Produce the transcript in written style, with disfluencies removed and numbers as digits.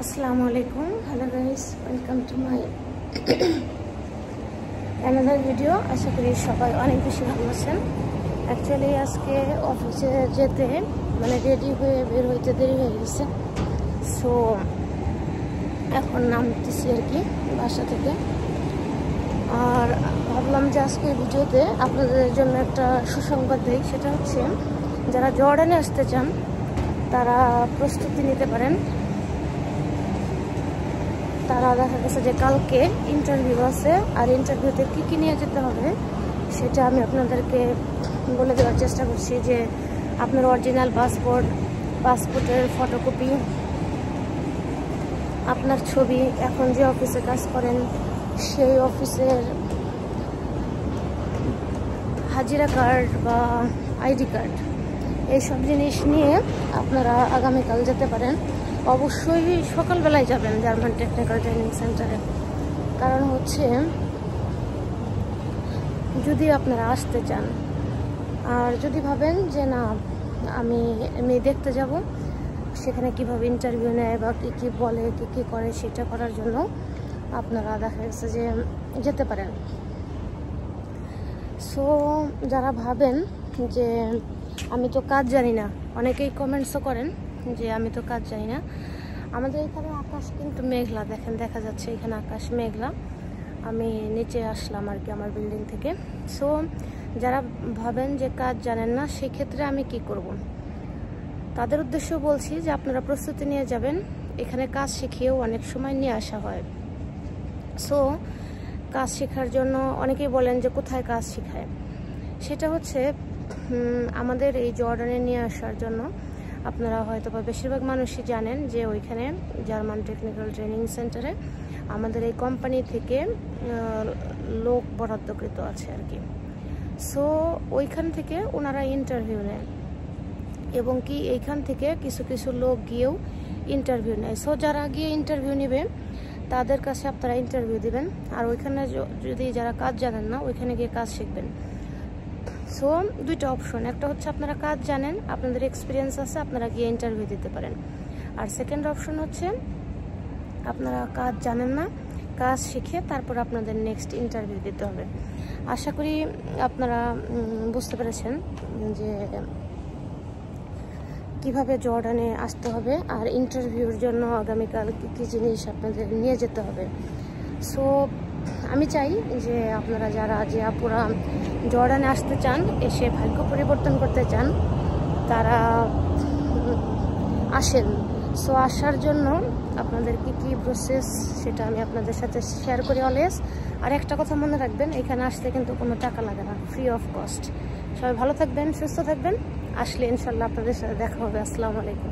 আসসালামু আলাইকুম, hello guys, welcome to my another video. আশা করি সবাই অনেক বেশি ভালো আছেন। অ্যাকচুয়ালি আজকে অফিসে যেতে রেডি হয়ে বের হইতে দেরি হয়ে গেছে, সো এখন নামতেছি আর কি বাসা থেকে। আর ভাবলাম যে আজকের ভিডিওতে আপনাদের জন্য একটা সুসংবাদ দেই, সেটা হচ্ছে যারা জর্ডানে আসতে চান তারা প্রস্তুতি নিতে পারেন। তারা দেখা গেছে যে কালকে ইন্টারভিউ আছে, আর ইন্টারভিউতে কী কী নিয়ে যেতে হবে সেটা আমি আপনাদেরকে বলে দেওয়ার চেষ্টা করছি। যে আপনার অরিজিনাল পাসপোর্টের ফটোকপি, আপনার ছবি, এখন যে অফিসে কাজ করেন সেই অফিসের হাজিরা কার্ড বা আইডি কার্ড, এইসব জিনিস নিয়ে আপনারা আগামীকাল যেতে পারেন। অবশ্যই সকালবেলায় যাবেন জার্মান টেকনিক্যাল ট্রেনিং সেন্টারে। কারণ হচ্ছে যদি আপনারা আসতে চান, আর যদি ভাবেন যে না আমি দেখতে যাব, সেখানে কিভাবে ইন্টারভিউ নেয় বা কী কী বলে, কী কী করে, সেটা করার জন্য আপনারা দেখা গেছে যে যেতে পারেন। সো যারা ভাবেন যে আমি তো কাজ জানি না, অনেকেই কমেন্টসও করেন যে আমি তো কাজ জানি না। আমাদের এখানে আকাশ কিন্তু মেঘলা, দেখা যাচ্ছে এখানে আকাশ মেঘলা। আমি নিচে আসলাম আর কি আমার বিল্ডিং থেকে। সো যারা ভাবেন যে কাজ জানেন না, সেক্ষেত্রে আমি কি করব, তাদের উদ্দেশ্য বলছি যে আপনারা প্রস্তুতি নিয়ে যাবেন। এখানে কাজ শিখিয়েও অনেক সময় নিয়ে আসা হয়। সো কাজ শেখার জন্য অনেকেই বলেন যে কোথায় কাজ শেখায়, সেটা হচ্ছে আমাদের এই জর্ডানে নিয়ে আসার জন্য আপনারা হয়তো বা বেশিরভাগ মানুষই জানেন যে ওইখানে জার্মান টেকনিক্যাল ট্রেনিং সেন্টারে আমাদের এই কোম্পানি থেকে লোক বরাদ্দকৃত আছে আর কি। সো ওইখান থেকে ওনারা ইন্টারভিউ নেয়, এবং কি এইখান থেকে কিছু কিছু লোক গিয়েও ইন্টারভিউ নেয়। সো যারা গিয়ে ইন্টারভিউ নেবে তাদের কাছে আপনারা ইন্টারভিউ দিবেন, আর ওইখানে যদি যারা কাজ জানেন না ওইখানে গিয়ে কাজ শিখবেন। সো দুইটা অপশন, একটা হচ্ছে আপনারা কাজ জানেন, আপনাদের এক্সপিরিয়েন্স আছে, আপনারা গিয়ে ইন্টারভিউ দিতে পারেন। আর সেকেন্ড অপশন হচ্ছে আপনারা কাজ জানেন না, কাজ শিখে তারপর আপনাদের নেক্সট ইন্টারভিউ দিতে হবে। আশা করি আপনারা বুঝতে পেরেছেন যে কিভাবে জর্ডানে আসতে হবে, আর ইন্টারভিউর জন্য আগামীকাল কী কী জিনিস আপনাদের নিয়ে যেতে হবে। সো আমি চাই যে আপনারা যারা আপুরা জর্ডানে আসতে চান, এসে ভাগ্য পরিবর্তন করতে চান, তারা আসেন। সো আসার জন্য আপনাদের কি কি প্রসেস সেটা আমি আপনাদের সাথে শেয়ার করি অলওয়েজ। আর একটা কথা মনে রাখবেন, এখানে আসতে কিন্তু কোনো টাকা লাগে না, ফ্রি অফ কস্ট। সবাই ভালো থাকবেন, সুস্থ থাকবেন। আসলে ইনশাল্লাহ আপনাদের সাথে দেখা হবে। আসসালামু আলাইকুম।